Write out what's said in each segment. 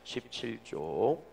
17조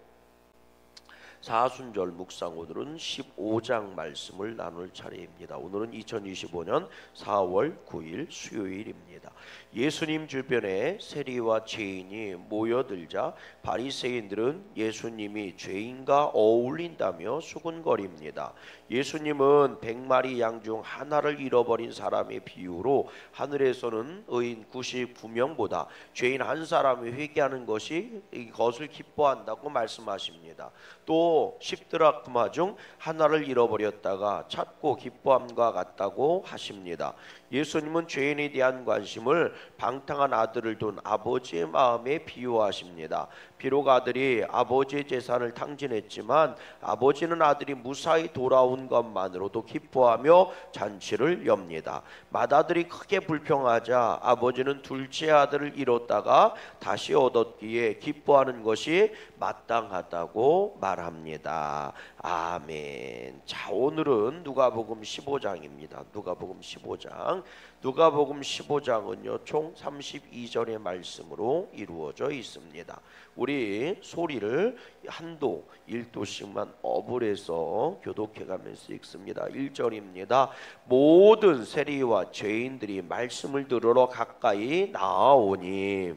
사순절 묵상, 오늘은 15장 말씀을 나눌 차례입니다. 오늘은 2025년 4월 9일 수요일입니다. 예수님 주변에 세리와 죄인이 모여들자 바리새인들은 예수님이 죄인과 어울린다며 수군거립니다. 예수님은 100마리 양 중 하나를 잃어버린 사람의 비유로 하늘에서는 의인 99명보다 죄인 한 사람이 회개하는 것을 기뻐한다고 말씀하십니다. 또 10드라크마 중 하나를 잃어버렸다가 찾고 기뻐함과 같다고 하십니다. 예수님은 죄인에 대한 관심을 방탕한 아들을 둔 아버지의 마음에 비유하십니다. 비록 아들이 아버지의 재산을 탕진했지만 아버지는 아들이 무사히 돌아온 것만으로도 기뻐하며 잔치를 엽니다. 맏아들이 크게 불평하자 아버지는 둘째 아들을 잃었다가 다시 얻었기에 기뻐하는 것이 마땅하다고 말합니다. 아멘. 자, 오늘은 누가복음 15장입니다. 누가복음 15장. 누가복음 15장은요 총 32절의 말씀으로 이루어져 있습니다. 우리 소리를 한도 1도씩만 업을 해서 교독해가면서 읽습니다. 1절입니다. 모든 세리와 죄인들이 말씀을 들으러 가까이 나아오니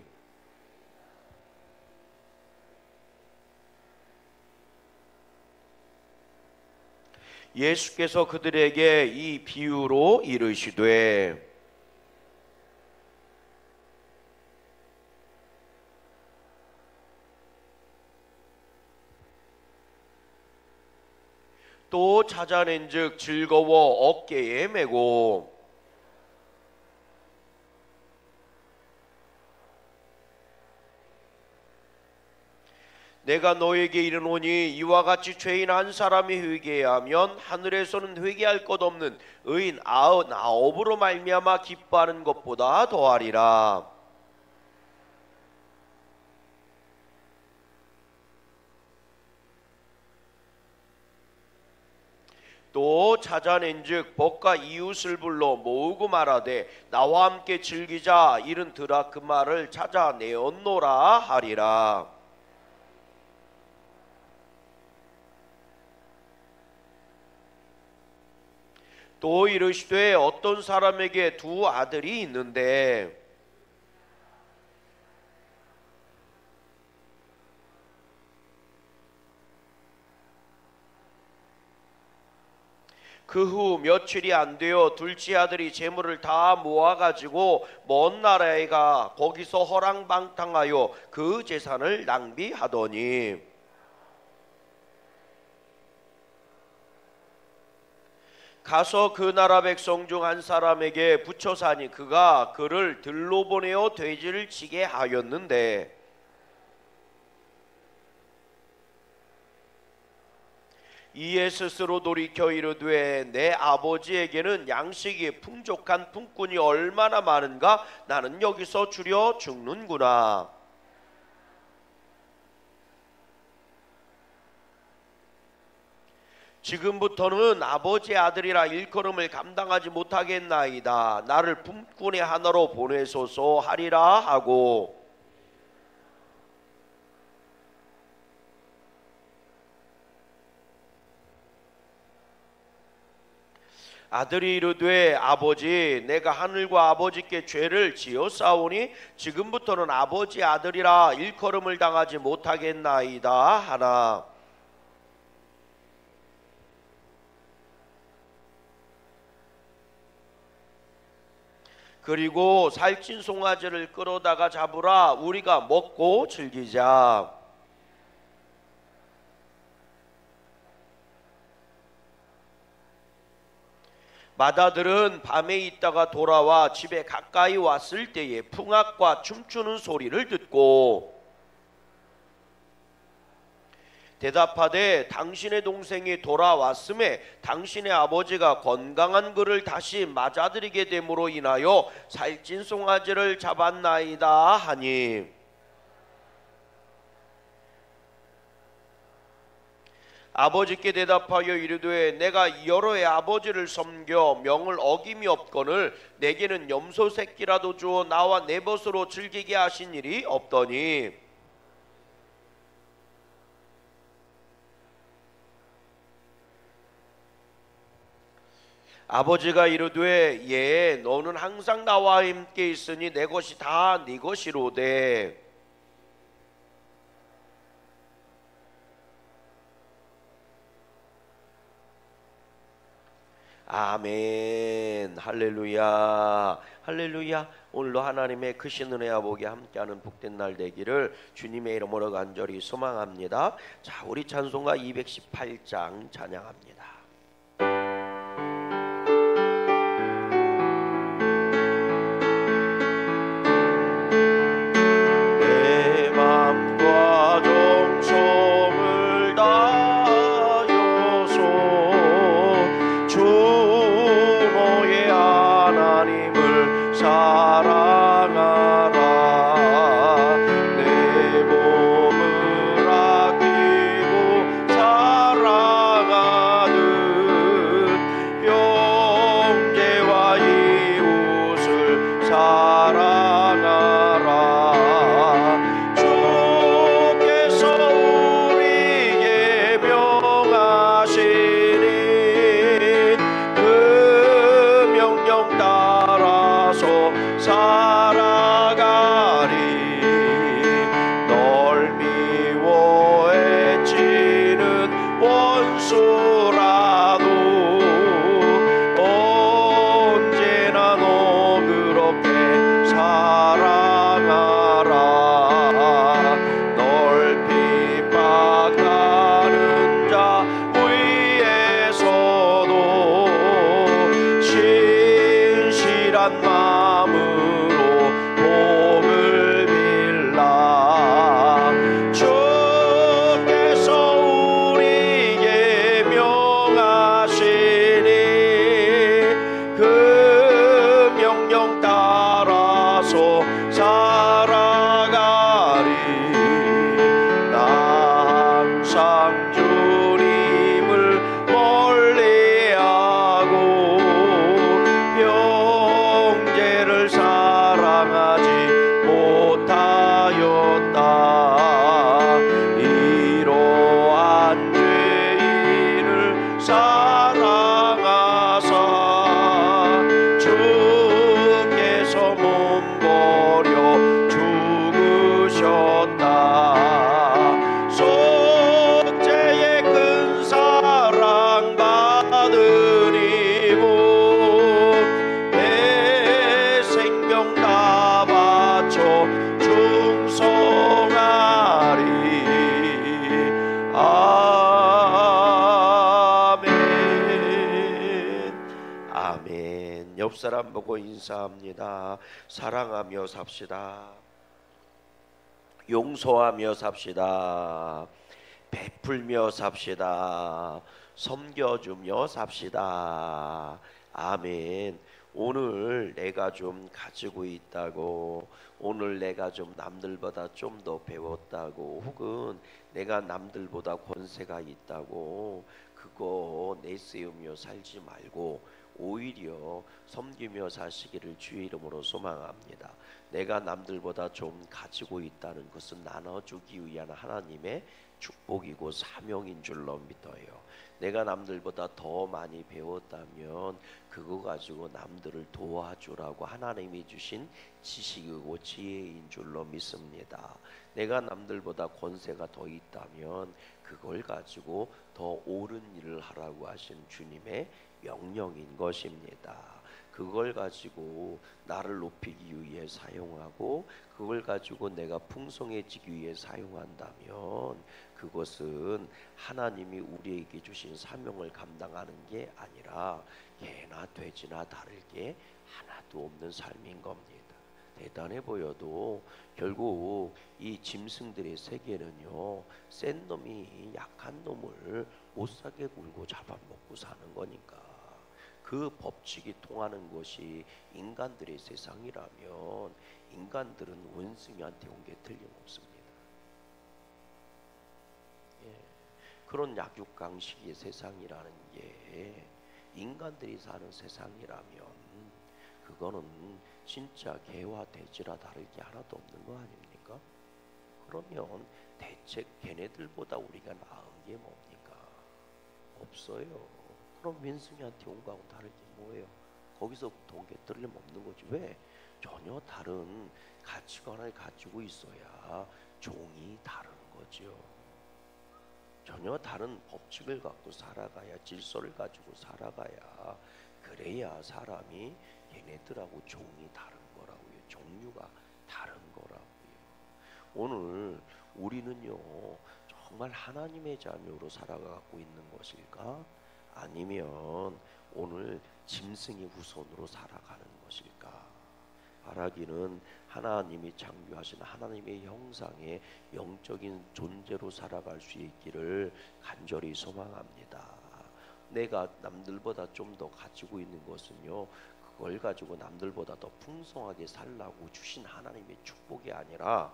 예수께서 그들에게 이 비유로 이르시되 또 찾아낸즉 즐거워 어깨에 메고 내가 너에게 이르노니 이와 같이 죄인 한 사람이 회개하면 하늘에서는 회개할 것 없는 의인 99으로 말미암아 기뻐하는 것보다 더하리라. 또 찾아낸즉 벗과 이웃을 불러 모으고 말하되 나와 함께 즐기자. 이른 드라크마를 찾아내었노라 하리라. 또 이르시되 어떤 사람에게 두 아들이 있는데 그 후 며칠이 안 되어 둘째 아들이 재물을 다 모아가지고 먼 나라에 가 거기서 허랑방탕하여 그 재산을 낭비하더니 가서 그 나라 백성 중 한 사람에게 붙여 사니 그가 그를 들로 보내어 돼지를 치게 하였는데 이에 스스로 돌이켜 이르되 내 아버지에게는 양식이 풍족한 품꾼이 얼마나 많은가. 나는 여기서 줄여 죽는구나. 지금부터는 아버지의 아들이라 일컬음을 감당하지 못하겠나이다. 나를 품꾼의 하나로 보내소서 하리라 하고 아들이 이르되 아버지 내가 하늘과 아버지께 죄를 지었사오니 지금부터는 아버지의 아들이라 일컬음을 당하지 못하겠나이다 하나. 그리고 살찐 송아지를 끌어다가 잡으라. 우리가 먹고 즐기자. 맏아들은 밤에 있다가 돌아와 집에 가까이 왔을 때에 풍악과 춤추는 소리를 듣고 대답하되 당신의 동생이 돌아왔음에 당신의 아버지가 건강한 그를 다시 맞아들이게 됨으로 인하여 살찐 송아지를 잡았나이다 하니 아버지께 대답하여 이르되 내가 여러 해 아버지를 섬겨 명을 어김이 없거늘 내게는 염소 새끼라도 주어 나와 내 벗으로 즐기게 하신 일이 없더니 아버지가 이르되 예 너는 항상 나와 함께 있으니 내 것이 다 네 것이로되 아멘. 할렐루야. 할렐루야. 오늘도 하나님의 크신 은혜와 복이 함께하는 복된 날 되기를 주님의 이름으로 간절히 소망합니다. 자, 우리 찬송가 218장 찬양합니다. 내 맘과 정성을 다하여서 주의 하나님을 사랑하라. 내 몸을 아끼고 사랑하듯 형제와 이웃을 사랑하라. 주께서 우리에게 명하시니 그 명령 따라서 살아가리. 널 미워해 치는 원수라도 언제나 너 그렇게 사랑하라. 널 핍박하는 자 위에서도 신실한 마음으로 복을 빌라. 주께서 우리에게 명하시니 그 명령 따라서 살아가리. 나 항상 주님을 멀리하고 형제를 사랑하지 못하였다. 이러한 죄인을 사랑하사 주께서 몸버려 죽으셨다. 속죄의 큰 사랑 받으니 내 생명 다 바쳐 충성하리. 아멘. 아멘. 옆 사람 보고 인사합니다. 사랑하며 삽시다. 용서하며 삽시다. 베풀며 삽시다. 섬겨주며 삽시다. 아멘. 오늘 내가 좀 가지고 있다고, 오늘 내가 좀 남들보다 좀 더 배웠다고, 혹은 내가 남들보다 권세가 있다고 그거 내세우며 살지 말고 오히려 섬기며 사시기를 주의 이름으로 소망합니다. 내가 남들보다 좀 가지고 있다는 것은 나눠주기 위한 하나님의 축복이고 사명인 줄로 믿어요. 내가 남들보다 더 많이 배웠다면 그거 가지고 남들을 도와주라고 하나님이 주신 지식이고 지혜인 줄로 믿습니다. 내가 남들보다 권세가 더 있다면 그걸 가지고 더 옳은 일을 하라고 하신 주님의 명령인 것입니다. 그걸 가지고 나를 높이기 위해 사용하고 그걸 가지고 내가 풍성해지기 위해 사용한다면 그것은 하나님이 우리에게 주신 사명을 감당하는 게 아니라 예나 돼지나 다르게 하나도 없는 삶인 겁니다. 대단해 보여도 결국 이 짐승들의 세계는요, 센 놈이 약한 놈을 못사게 굴고 잡아먹고 사는 거니까 그 법칙이 통하는 것이 인간들의 세상이라면 인간들은 원숭이한테 온 게 틀림없습니다. 예. 그런 약육강식의 세상이라는 게 인간들이 사는 세상이라면 그거는 진짜 개와 돼지라 다를 게 하나도 없는 거 아닙니까? 그러면 대체 걔네들보다 우리가 나은 게 뭡니까? 없어요. 그럼 왼승이한테 온 거하고 다른 게 뭐예요? 거기서부터 온 게 틀림없는 거지. 왜? 전혀 다른 가치관을 가지고 있어야 종이 다른 거죠. 전혀 다른 법칙을 갖고 살아가야, 질서를 가지고 살아가야, 그래야 사람이 얘네들하고 종이 다른 거라고요. 종류가 다른 거라고요. 오늘 우리는요 정말 하나님의 자녀로 살아가고 있는 것일까? 아니면 오늘 짐승의 후손으로 살아가는 것일까? 바라기는 하나님이 창조하신 하나님의 형상의 영적인 존재로 살아갈 수 있기를 간절히 소망합니다. 내가 남들보다 좀 더 가지고 있는 것은요, 그걸 가지고 남들보다 더 풍성하게 살라고 주신 하나님의 축복이 아니라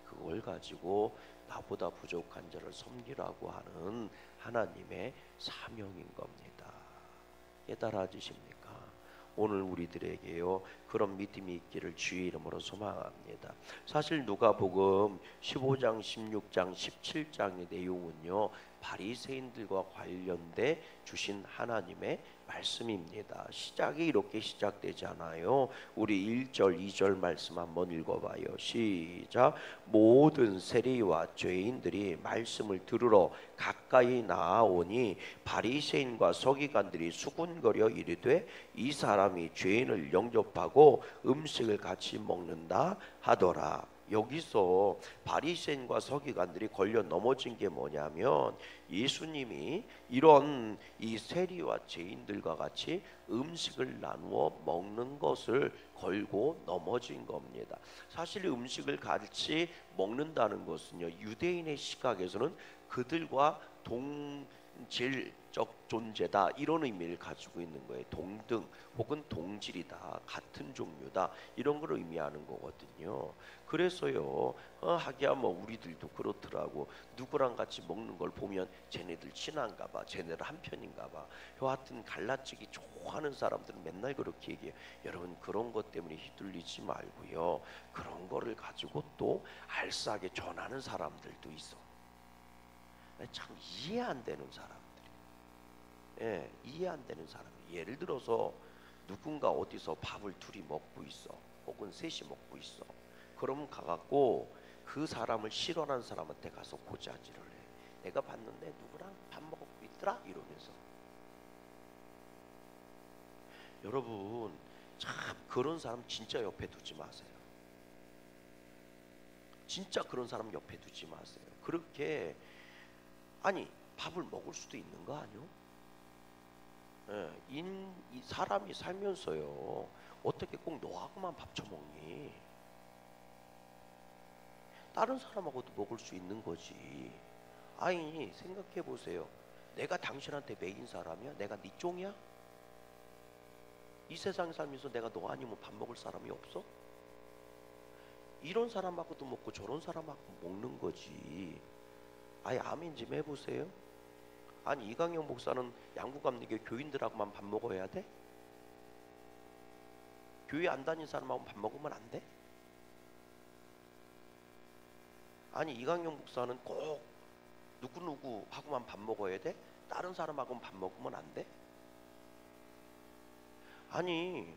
그걸 가지고 나보다 부족한 자를 섬기라고 하는 하나님의 사명인 겁니다. 깨달아지십니까? 오늘 우리들에게요 그런 믿음이 있기를 주의 이름으로 소망합니다. 사실 누가복음 15장, 16장, 17장의 내용은요 바리새인들과 관련돼 주신 하나님의 말씀입니다. 시작이 이렇게 시작되잖아요. 우리 1절, 2절 말씀 한번 읽어봐요. 시작. 모든 세리와 죄인들이 말씀을 들으러 가까이 나아오니 바리새인과 서기관들이 수군거려 이르되 이 사람이 죄인을 영접하고 음식을 같이 먹는다 하더라. 여기서 바리새인과 서기관들이 걸려 넘어진 게 뭐냐면 예수님이 이런 이 세리와 죄인들과 같이 음식을 나누어 먹는 것을 걸고 넘어진 겁니다. 사실 음식을 같이 먹는다는 것은요 유대인의 시각에서는 그들과 동질적 존재다 이런 의미를 가지고 있는 거예요. 동등 혹은 동질이다, 같은 종류다 이런 걸 의미하는 거거든요. 그래서요 하기야 뭐 우리들도 그렇더라고. 누구랑 같이 먹는 걸 보면 쟤네들 친한가 봐, 쟤네들 한편인가 봐. 여하튼 갈라치기 좋아하는 사람들은 맨날 그렇게 얘기해요. 여러분 그런 것 때문에 휘둘리지 말고요 그런 거를 가지고 또 알싸하게 전하는 사람들도 있어. 참 이해 안 되는 사람들이. 예, 이해 안 되는 사람이. 예를 들어서 누군가 어디서 밥을 둘이 먹고 있어, 혹은 셋이 먹고 있어. 그럼 가갖고 그 사람을 싫어하는 사람한테 가서 고자질을 해. 내가 봤는데 누구랑 밥 먹고 있더라 이러면서. 여러분 참 그런 사람 진짜 옆에 두지 마세요. 진짜 그런 사람 옆에 두지 마세요. 그렇게 아니 밥을 먹을 수도 있는 거 아니요? 예, 이 사람이 살면서요 어떻게 꼭 너하고만 밥 처먹니? 다른 사람하고도 먹을 수 있는 거지. 아니 생각해 보세요. 내가 당신한테 매인 사람이야? 내가 네 쫑이야? 이 세상 살면서 내가 너 아니면 밥 먹을 사람이 없어? 이런 사람하고도 먹고 저런 사람하고 먹는 거지. 아예 아멘 좀 해보세요. 아니 이강영 목사는 양구감리교 교인들하고만 밥 먹어야 돼? 교회 안 다닌 사람하고 밥 먹으면 안 돼? 아니 이강영 목사는 꼭 누구누구하고만 밥 먹어야 돼? 다른 사람하고는 밥 먹으면 안 돼? 아니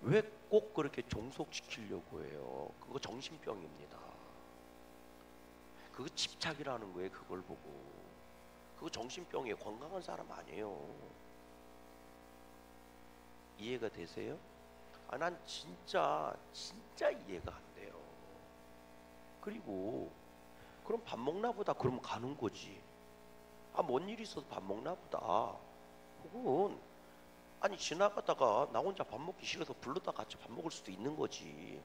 왜 꼭 그렇게 종속시키려고 해요? 그거 정신병입니다. 그거 집착이라는 거예요. 그걸 보고 그거 정신병이에요. 건강한 사람 아니에요. 이해가 되세요? 아, 난 진짜 이해가 안 돼요. 그리고 그럼 밥 먹나 보다 그럼 가는 거지. 아, 뭔 일이 있어서 밥 먹나 보다. 혹은 아니 지나가다가 나 혼자 밥 먹기 싫어서 불러다 같이 밥 먹을 수도 있는 거지.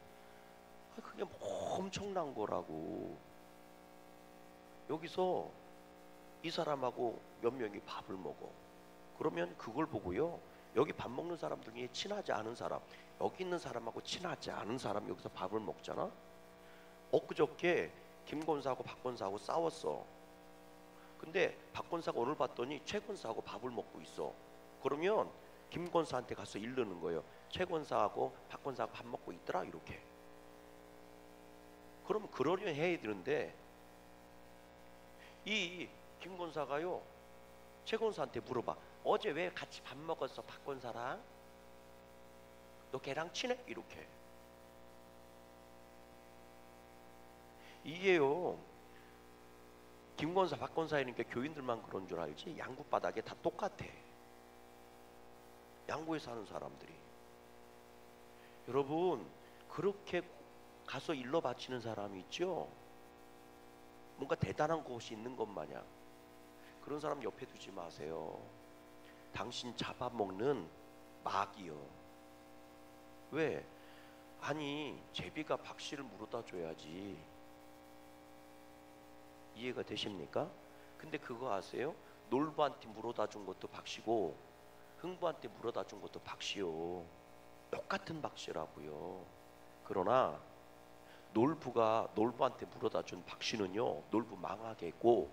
아, 그게 뭐 엄청난 거라고. 여기서 이 사람하고 몇 명이 밥을 먹어. 그러면 그걸 보고요 여기 밥 먹는 사람 중에 친하지 않은 사람, 여기 있는 사람하고 친하지 않은 사람 여기서 밥을 먹잖아. 엊그저께 김 권사하고 박 권사하고 싸웠어. 근데 박 권사가 오늘 봤더니 최 권사하고 밥을 먹고 있어. 그러면 김 권사한테 가서 이르는 거예요. 최 권사하고 박 권사하고 밥 먹고 있더라 이렇게. 그럼 그러려 해야 되는데 이 김 권사가요 최권사한테 물어봐. 어제 왜 같이 밥 먹었어, 박권사랑? 너 걔랑 친해? 이렇게. 이게요, 김권사, 박권사이니까 교인들만 그런 줄 알지 양구 바닥에 다 똑같아. 양구에 사는 사람들이. 여러분, 그렇게 가서 일러 바치는 사람이 있죠. 뭔가 대단한 것이 있는 것 마냥. 그런 사람 옆에 두지 마세요. 당신 잡아먹는 막이요. 왜? 아니, 제비가 박씨를 물어다 줘야지. 이해가 되십니까? 근데 그거 아세요? 놀부한테 물어다 준 것도 박씨고 흥부한테 물어다 준 것도 박씨요. 똑같은 박씨라고요. 그러나 놀부가 놀부한테 물어다 준 박씨는요, 놀부 망하게 했고,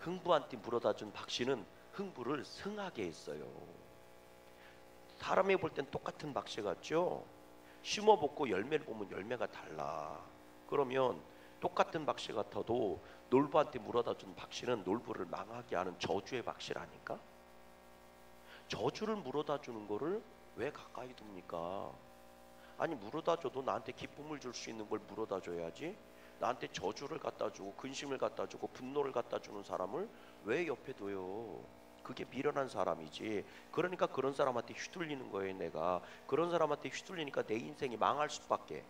흥부한테 물어다 준 박씨는 흥부를 승하게 했어요. 사람이 볼 땐 똑같은 박씨 같죠? 심어보고 열매를 보면 열매가 달라. 그러면 똑같은 박씨 같아도 놀부한테 물어다 준 박씨는 놀부를 망하게 하는 저주의 박씨라니까? 저주를 물어다 주는 거를 왜 가까이 둡니까? 아니, 물어다 줘도 나한테 기쁨을 줄 수 있는 걸 물어다 줘야지. 나한테 저주를 갖다 주고 근심을 갖다 주고 분노를 갖다 주는 사람을 왜 옆에 둬요? 그게 미련한 사람이지. 그러니까 그런 사람한테 휘둘리는 거예요. 내가 그런 사람한테 휘둘리니까 내 인생이 망할 수밖에,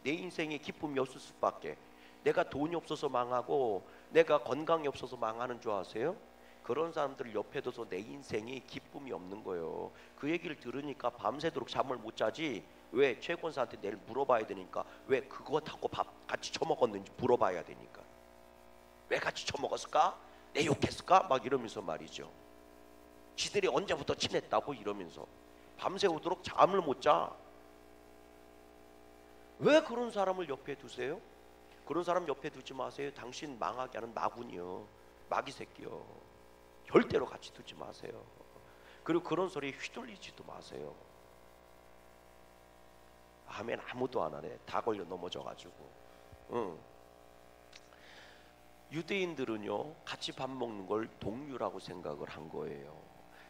내 인생에 기쁨이 없을 수밖에. 내가 돈이 없어서 망하고 내가 건강이 없어서 망하는 줄 아세요? 그런 사람들을 옆에 둬서 내 인생이 기쁨이 없는 거예요. 그 얘기를 들으니까 밤새도록 잠을 못 자지. 왜? 최권사한테 내일 물어봐야 되니까. 왜 그것하고 밥 같이 처먹었는지 물어봐야 되니까. 왜 같이 처먹었을까? 내 욕했을까? 막 이러면서 말이죠. 지들이 언제부터 친했다고 이러면서 밤새우도록 잠을 못 자. 왜 그런 사람을 옆에 두세요? 그런 사람 옆에 두지 마세요. 당신 망하게 하는 마군이요, 마귀 새끼요. 절대로 같이 두지 마세요. 그리고 그런 소리에 휘둘리지도 마세요. 아멘. 아무도 안 하네. 다 걸려 넘어져가지고. 유대인들은요, 같이 밥 먹는 걸 동류라고 생각을 한 거예요.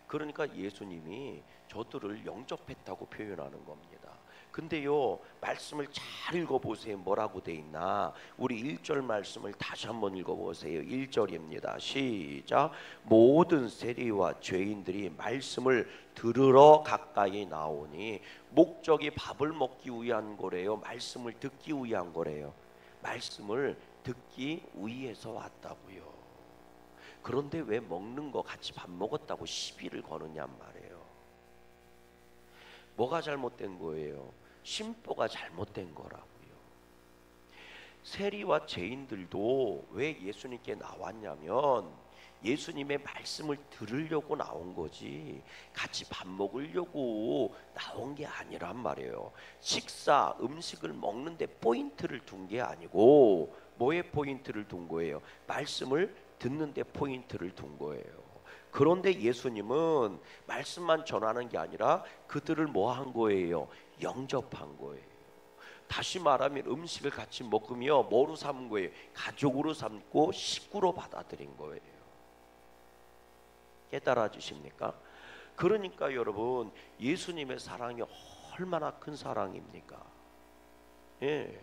그러니까 예수님이 저들을 영접했다고 표현하는 겁니다. 근데요, 말씀을 잘 읽어보세요. 뭐라고 돼 있나? 우리 1절 말씀을 다시 한번 읽어보세요. 1절입니다. 시작. 모든 세리와 죄인들이 말씀을 들으러 가까이 나오니. 목적이 밥을 먹기 위한 거래요? 말씀을 듣기 위한 거래요? 말씀을 듣기 위해서 왔다고요. 그런데 왜 먹는 거 같이 밥 먹었다고 시비를 거느냐 말이에요. 뭐가 잘못된 거예요? 심보가 잘못된 거라고요. 세리와 죄인들도 왜 예수님께 나왔냐면 예수님의 말씀을 들으려고 나온 거지 같이 밥 먹으려고 나온 게 아니란 말이에요. 음식을 먹는데 포인트를 둔 게 아니고 뭐에 포인트를 둔 거예요? 말씀을 듣는데 포인트를 둔 거예요. 그런데 예수님은 말씀만 전하는 게 아니라 그들을 뭐 한 거예요? 영접한 거예요. 다시 말하면 음식을 같이 먹으며 뭐로 삼은 거예요? 가족으로 삼고 식구로 받아들인 거예요. 깨달아 주십니까? 그러니까 여러분, 예수님의 사랑이 얼마나 큰 사랑입니까? 예.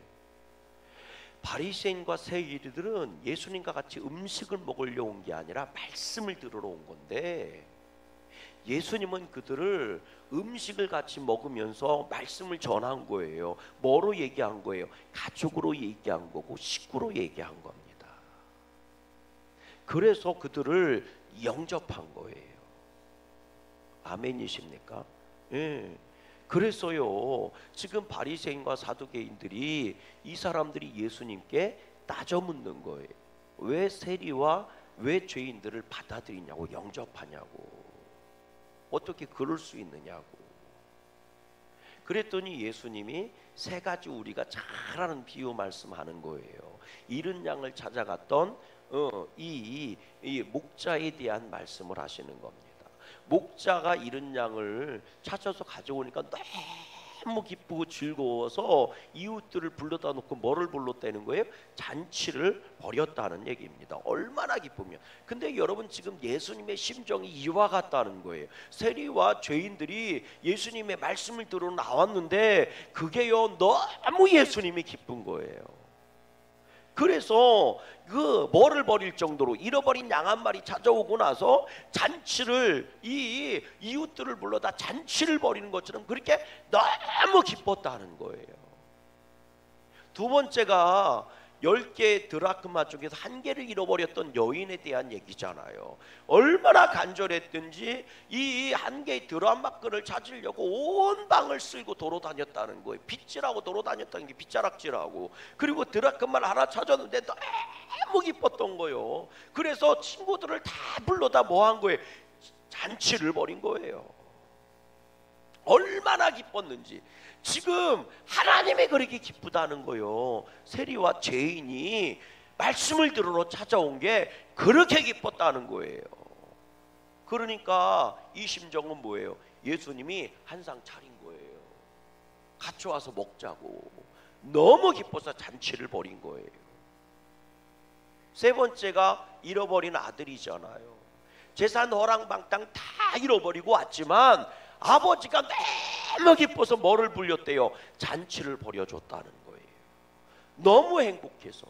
바리새인과 세리들은 예수님과 같이 음식을 먹으려고 온 게 아니라 말씀을 들으러 온 건데, 예수님은 그들을 음식을 같이 먹으면서 말씀을 전한 거예요. 뭐로 얘기한 거예요? 가족으로 얘기한 거고 식구로 얘기한 겁니다. 그래서 그들을 영접한 거예요. 아멘이십니까? 예. 그래서요, 지금 바리새인과 사두개인들이 이 사람들이 예수님께 따져 묻는 거예요. 왜 세리와 왜 죄인들을 받아들이냐고, 영접하냐고, 어떻게 그럴 수 있느냐고. 그랬더니 예수님이 세 가지 우리가 잘 아는 비유 말씀하는 거예요. 잃은 양을 찾아갔던 이 목자에 대한 말씀을 하시는 겁니다. 목자가 잃은 양을 찾아서 가져오니까 너무 기쁘고 즐거워서 이웃들을 불러다 놓고 뭐를 불렀다는 거예요? 잔치를 벌였다는 얘기입니다. 얼마나 기쁘면. 근데 여러분 지금 예수님의 심정이 이와 같다는 거예요. 세리와 죄인들이 예수님의 말씀을 들어 나왔는데 그게요 너무 예수님이 기쁜 거예요. 그래서 그 뭐를 버릴 정도로 잃어버린 양 한 마리 찾아오고 나서 잔치를 이 이웃들을 불러다 잔치를 벌이는 것처럼 그렇게 너무 기뻤다는 거예요. 두 번째가 10개 드라크마 중에서 1개를 잃어버렸던 여인에 대한 얘기잖아요. 얼마나 간절했든지 이 1개의 드라마끈을 찾으려고 온 방을 쓸고 돌아다녔다는 거예요. 빗질하고 돌아다녔다는 게 빗자락질하고. 그리고 드라크마를 하나 찾았는데 너무 기뻤던 거예요. 그래서 친구들을 다 불러다 뭐 한 거예요? 잔치를 벌인 거예요. 얼마나 기뻤는지. 지금 하나님이 그렇게 기쁘다는 거요. 세리와 죄인이 말씀을 들으러 찾아온 게 그렇게 기뻤다는 거예요. 그러니까 이 심정은 뭐예요? 예수님이 한상 차린 거예요. 같이 와서 먹자고. 너무 기뻐서 잔치를 벌인 거예요. 세 번째가 잃어버린 아들이잖아요. 재산 허랑방탕 다 잃어버리고 왔지만 아버지가 너무 기뻐서 뭐를 불렸대요? 잔치를 벌여줬다는 거예요. 너무 행복해서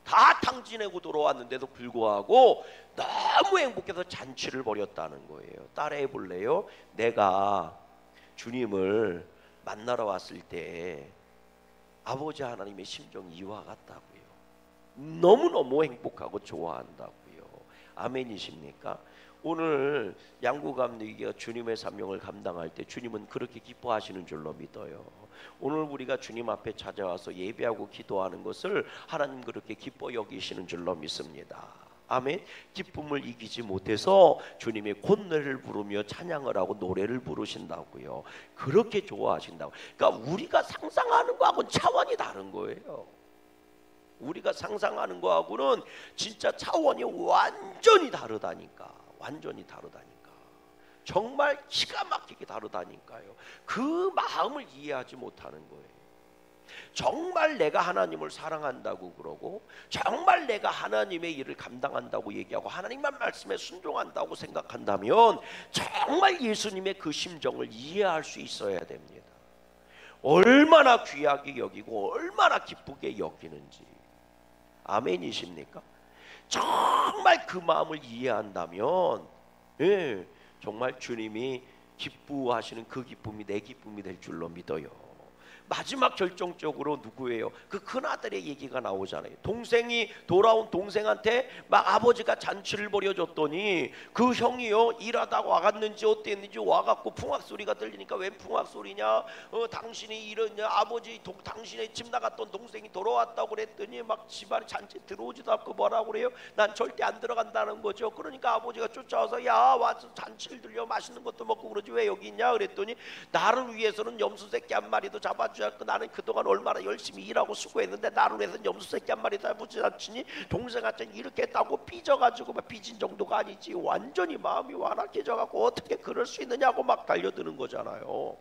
다 탕진하고 돌아왔는데도 불구하고 너무 행복해서 잔치를 벌였다는 거예요. 따라해 볼래요? 내가 주님을 만나러 왔을 때 아버지 하나님의 심정이 이와 같다고요. 너무너무 행복하고 좋아한다고요. 아멘이십니까? 오늘 양구 감독이가 주님의 사명을 감당할 때 주님은 그렇게 기뻐하시는 줄로 믿어요. 오늘 우리가 주님 앞에 찾아와서 예배하고 기도하는 것을 하나님 그렇게 기뻐 여기시는 줄로 믿습니다. 아멘. 기쁨을 이기지 못해서 주님의 콧노래를 부르며 찬양을 하고 노래를 부르신다고요. 그렇게 좋아하신다고. 그러니까 우리가 상상하는 거하고는 차원이 다른 거예요. 우리가 상상하는 거하고는 진짜 차원이 완전히 다르다니까. 완전히 다르다니까. 정말 기가 막히게 다르다니까요. 그 마음을 이해하지 못하는 거예요. 정말 내가 하나님을 사랑한다고 그러고 정말 내가 하나님의 일을 감당한다고 얘기하고 하나님만 말씀에 순종한다고 생각한다면 정말 예수님의 그 심정을 이해할 수 있어야 됩니다. 얼마나 귀하게 여기고 얼마나 기쁘게 여기는지. 아멘이십니까? 정말 그 마음을 이해한다면 정말 주님이 기뻐하시는 그 기쁨이 내 기쁨이 될 줄로 믿어요. 마지막 결정적으로 누구예요? 그 큰아들의 얘기가 나오잖아요. 동생이 돌아온 동생한테 막 아버지가 잔치를 벌여줬더니 그 형이요 일하다가 와갔는지 어땠는지 와갖고 풍악소리가 들리니까 웬 풍악소리냐, 당신이 이러냐, 아버지 당신의 집 나갔던 동생이 돌아왔다고 그랬더니 막 집안에 잔치 들어오지도 않고 뭐라고 그래요? 난 절대 안 들어간다는 거죠. 그러니까 아버지가 쫓아와서 야 와서 잔치를 들려 맛있는 것도 먹고 그러지 왜 여기 있냐 그랬더니 나를 위해서는 염소 새끼 한 마리도 잡아주지 않고 나는 그동안 얼마나 열심히 일하고 수고했는데 나를 위해서는 염소 새끼 한 마리 잡아주지 않으니 동생한테 이렇게 했다고 삐져가지고 막 삐진 정도가 아니지 완전히 마음이 완악해져갖고 어떻게 그럴 수 있느냐고 막 달려드는 거잖아요.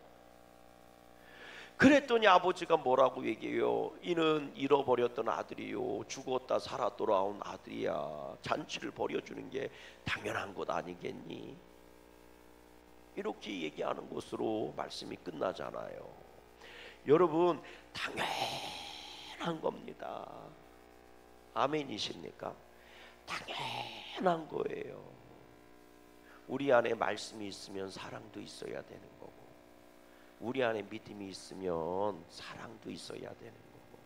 그랬더니 아버지가 뭐라고 얘기해요? 이는 잃어버렸던 아들이요 죽었다 살아 돌아온 아들이야. 잔치를 벌여주는 게 당연한 것 아니겠니? 이렇게 얘기하는 것으로 말씀이 끝나잖아요. 여러분 당연한 겁니다. 아멘이십니까? 당연한 거예요. 우리 안에 말씀이 있으면 사랑도 있어야 되는 거고 우리 안에 믿음이 있으면 사랑도 있어야 되는 거고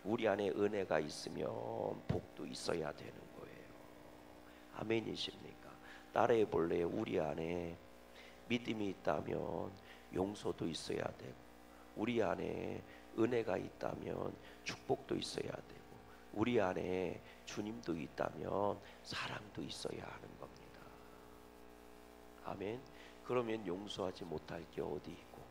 우리 안에 은혜가 있으면 복도 있어야 되는 거예요. 아멘이십니까? 따라해 볼래요? 우리 안에 믿음이 있다면 용서도 있어야 되고 우리 안에 은혜가 있다면 축복도 있어야 되고 우리 안에 주님도 있다면 사랑도 있어야 하는 겁니다. 아멘. 그러면 용서하지 못할 게 어디 있고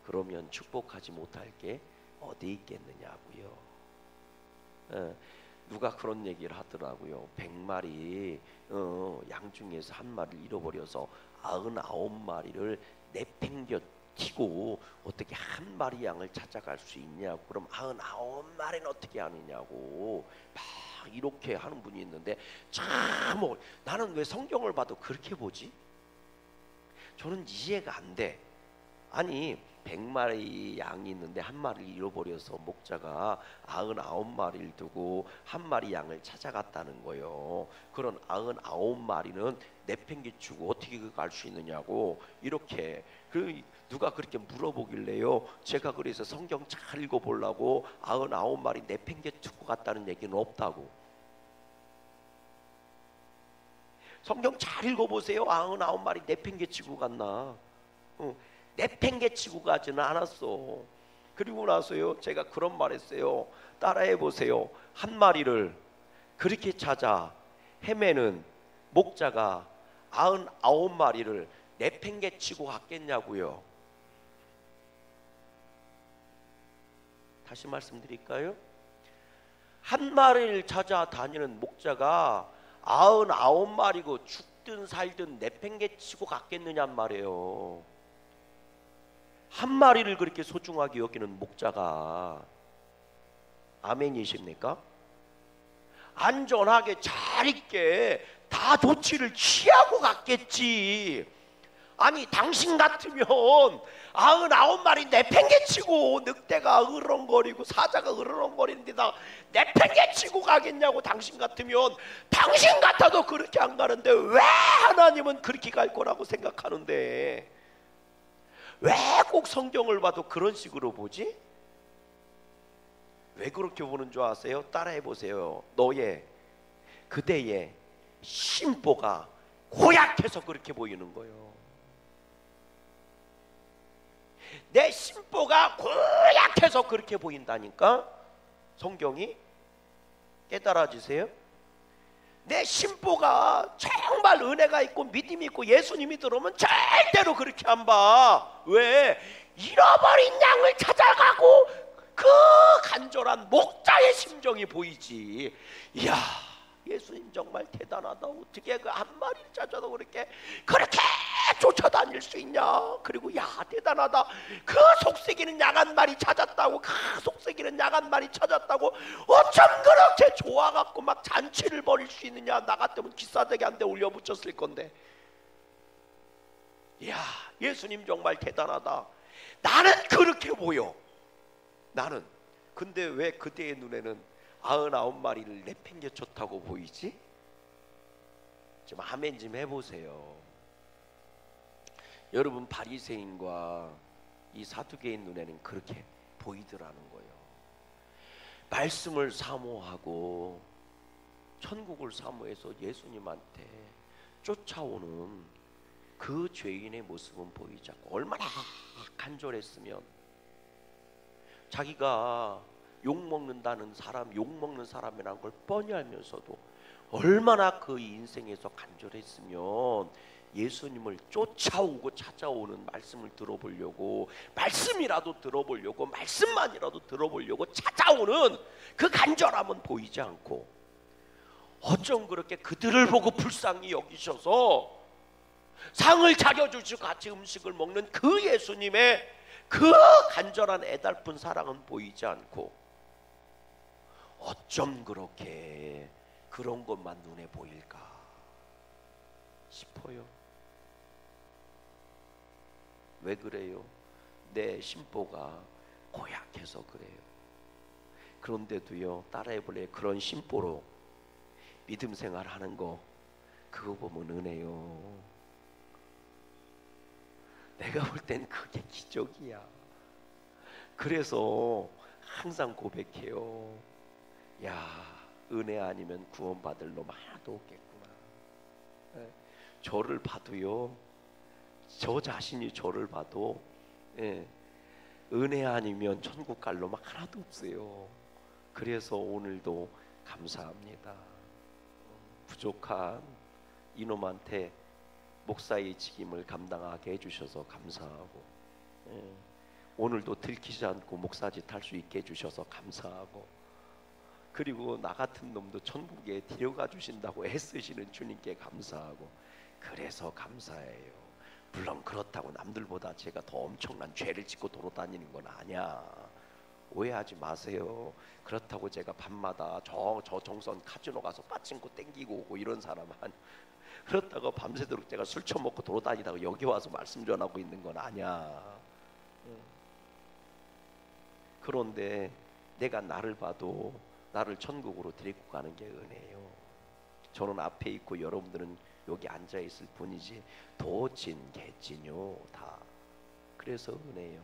그러면 축복하지 못할 게 어디 있겠느냐고요. 누가 그런 얘기를 하더라고요. 100마리 양 중에서 한 마리를 잃어버려서 99마리를 내팽겨 치고 어떻게 한 마리 양을 찾아갈 수 있냐고. 그럼 99마리는 어떻게 하느냐고 막 이렇게 하는 분이 있는데, 참 나는 왜 성경을 봐도 그렇게 보지? 저는 이해가 안 돼. 아니 100마리 양이 있는데 한 마리를 잃어버려서 목자가 99마리를 두고 한 마리 양을 찾아갔다는 거예요. 그런 99마리는 내팽개치고 어떻게 그거 알 수 있느냐고. 이렇게 누가 그렇게 물어보길래요. 제가 그래서 성경 잘 읽어보려고 99마리 내팽개치고 갔다는 얘기는 없다고. 성경 잘 읽어보세요. 99마리 내팽개치고 갔나? 내팽개치고 가지는 않았어. 그리고 나서요, 제가 그런 말 했어요. 따라해 보세요. 한 마리를 그렇게 찾아 헤매는 목자가 99마리를 내팽개치고 갔겠냐고요. 다시 말씀드릴까요? 한 마리를 찾아 다니는 목자가 99마리고 죽든 살든 내팽개치고 갔겠느냔 말이에요. 한 마리를 그렇게 소중하게 여기는 목자가, 아멘이십니까? 안전하게 잘 있게 다 조치를 취하고 갔겠지. 아니 당신 같으면 99마리 내팽개치고, 늑대가 으렁거리고 사자가 으렁거리는데다 내팽개치고 가겠냐고. 당신 같으면. 당신 같아도 그렇게 안 가는데 왜 하나님은 그렇게 갈 거라고 생각하는데, 왜 꼭 성경을 봐도 그런 식으로 보지? 왜 그렇게 보는 줄 아세요? 따라해 보세요. 그대의 심보가 고약해서 그렇게 보이는 거예요. 내 심보가 고약해서 그렇게 보인다니까. 성경이 깨달아지세요? 내 심보가 정말 은혜가 있고 믿음이 있고 예수님이 들어오면 절대로 그렇게 안 봐. 왜? 잃어버린 양을 찾아가고 그 간절한 목자의 심정이 보이지. 이야, 예수님 정말 대단하다. 어떻게 그 한 마리를 찾아도 그렇게 쫓아다닐 수 있냐. 그리고 야, 대단하다. 그 속삭이는 양 한 마리 찾았다고. 그 속삭이는 양 한 마리 찾았다고. 어쩜 그렇게 좋아갖고 막 잔치를 벌일 수 있느냐. 나 같으면 기싸대기 한 대 올려붙였을 건데. 이야, 예수님 정말 대단하다. 나는 그렇게 보여. 나는. 근데 왜 그대의 눈에는 99마리를 내팽개쳤다고 보이지? 좀 아멘 좀 해보세요. 여러분, 바리새인과 이 사두개인 눈에는 그렇게 보이더라는 거예요. 말씀을 사모하고 천국을 사모해서 예수님한테 쫓아오는 그 죄인의 모습은 보이지 않고, 얼마나 간절했으면 자기가 욕먹는다는 사람, 욕먹는 사람이라는 걸 뻔히 알면서도 얼마나 그 인생에서 간절했으면 예수님을 쫓아오고 찾아오는, 말씀을 들어보려고, 말씀이라도 들어보려고, 말씀만이라도 들어보려고 찾아오는 그 간절함은 보이지 않고, 어쩜 그렇게 그들을 보고 불쌍히 여기셔서 상을 차려주시고 같이 음식을 먹는 그 예수님의 그 간절한 애달픈 사랑은 보이지 않고, 어쩜 그렇게 그런 것만 눈에 보일까 싶어요. 왜 그래요? 내 심보가 고약해서 그래요. 그런데도요, 따라해볼래요? 그런 심보로 믿음 생활하는 거, 그거 보면 은혜요. 내가 볼 땐 그게 기적이야. 그래서 항상 고백해요. 야, 은혜 아니면 구원받을 놈 하나도 없겠구나. 저를 봐도요, 저 자신이 저를 봐도 은혜 아니면 천국 갈 놈 하나도 없어요. 그래서 오늘도 감사합니다. 부족한 이놈한테 목사의 직임을 감당하게 해주셔서 감사하고, 오늘도 들키지 않고 목사짓 할 수 있게 해주셔서 감사하고, 그리고 나 같은 놈도 천국에 데려가 주신다고 애쓰시는 주님께 감사하고, 그래서 감사해요. 물론 그렇다고 남들보다 제가 더 엄청난 죄를 짓고 돌아다니는 건 아니야. 오해하지 마세요. 그렇다고 제가 밤마다 저 정선 카지노 가서 빠친코 땡기고 오고 이런 사람 아니야. 그렇다고 밤새도록 제가 술 처먹고 돌아다니다가 여기 와서 말씀 전하고 있는 건 아니야. 그런데 내가 나를 봐도 나를 천국으로 데리고 가는 게 은혜예요. 저는 앞에 있고 여러분들은 여기 앉아 있을 뿐이지 도찐 개찐요 다. 그래서 은혜요.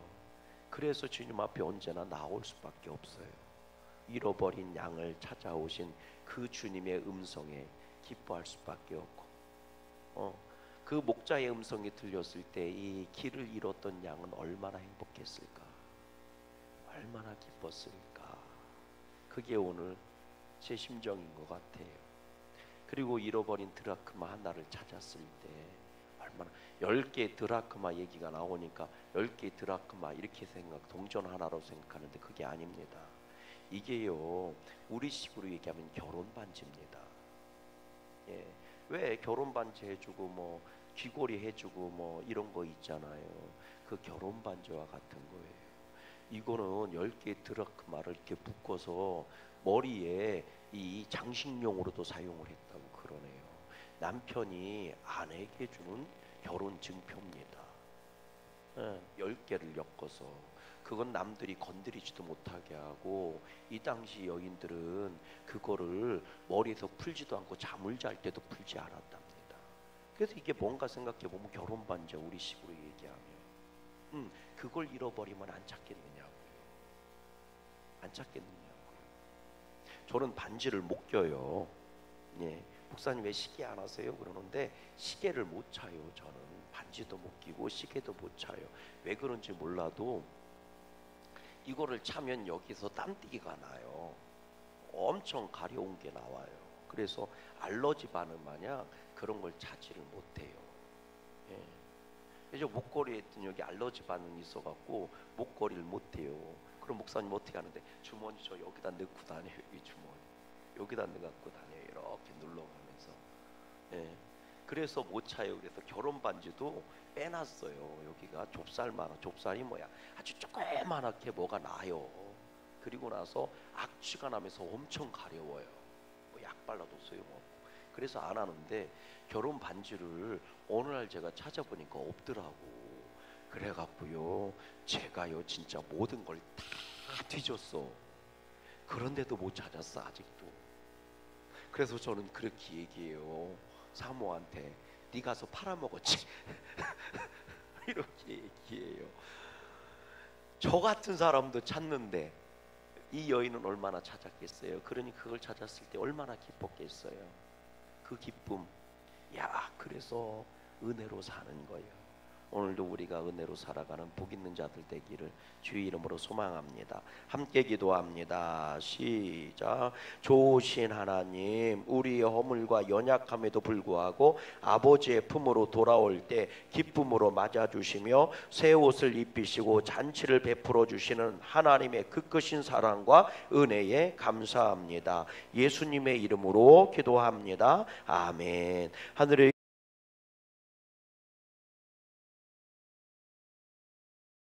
그래서 주님 앞에 언제나 나올 수밖에 없어요. 잃어버린 양을 찾아오신 그 주님의 음성에 기뻐할 수밖에 없고, 그 목자의 음성이 들렸을 때 이 길을 잃었던 양은 얼마나 행복했을까, 얼마나 기뻤을까. 그게 오늘 제 심정인 것 같아요. 그리고 잃어버린 드라크마 하나를 찾았을 때 얼마나, 10개 드라크마 얘기가 나오니까 10개 드라크마 이렇게 동전 하나로 생각하는데 그게 아닙니다. 이게요, 우리식으로 얘기하면 결혼 반지입니다. 예. 왜 결혼 반지 해주고 뭐 귀걸이 해주고 뭐 이런 거 있잖아요. 그 결혼 반지와 같은 거예요. 이거는 10개 드라크마를 이렇게 묶어서 머리에 이 장식용으로도 사용을 했다고 그러네요. 남편이 아내에게 주는 결혼 증표입니다. 10개를 엮어서 그건 남들이 건드리지도 못하게 하고, 이 당시 여인들은 그거를 머리에서 풀지도 않고 잠을 잘 때도 풀지 않았답니다. 그래서 이게 뭔가 생각해 보면 결혼 반지, 우리식으로 얘기하면 그걸 잃어버리면 안 찾겠느냐고요. 안 찾겠느냐고요. 저는 반지를 못 껴요. 예, 목사님 왜 시계 안 하세요? 그러는데 시계를 못 차요. 저는 반지도 못 끼고 시계도 못 차요. 왜 그런지 몰라도 이거를 차면 여기서 땀띠기가 나요. 엄청 가려운 게 나와요. 그래서 알러지 반응 마냥 그런 걸 차지를 못해요. 예. 이제 목걸이에 있던 여기 알러지 반응이 있어갖고 목걸이를 못해요. 그럼 목사님 어떻게 하는데, 주머니 저 여기다 넣고 다녀요. 이 주머니 여기다 넣고 다녀요. 이렇게 눌러가면서. 예. 그래서 못 차요. 그래서 결혼 반지도 빼놨어요. 여기가 좁쌀이 뭐야, 아주 조그만하게 뭐가 나요. 그리고 나서 악취가 나면서 엄청 가려워요. 뭐 약 발라도 소용없고. 그래서 안 하는데, 결혼 반지를 어느 날 제가 찾아보니까 없더라고. 그래갖고요, 제가요 진짜 모든 걸 다 뒤졌어. 그런데도 못 찾았어 아직도. 그래서 저는 그렇게 얘기해요. 사모한테, 네 가서 팔아먹었지. 이렇게 얘기해요. 저 같은 사람도 찾는데 이 여인은 얼마나 찾았겠어요. 그러니 그걸 찾았을 때 얼마나 기뻤겠어요. 그 기쁨, 야, 그래서 은혜로 사는 거예요. 오늘도 우리가 은혜로 살아가는 복 있는 자들 되기를 주의 이름으로 소망합니다. 함께 기도합니다. 시작. 좋으신 하나님, 우리의 허물과 연약함에도 불구하고 아버지의 품으로 돌아올 때 기쁨으로 맞아주시며 새 옷을 입히시고 잔치를 베풀어 주시는 하나님의 그 크신 사랑과 은혜에 감사합니다. 예수님의 이름으로 기도합니다. 아멘. 하늘의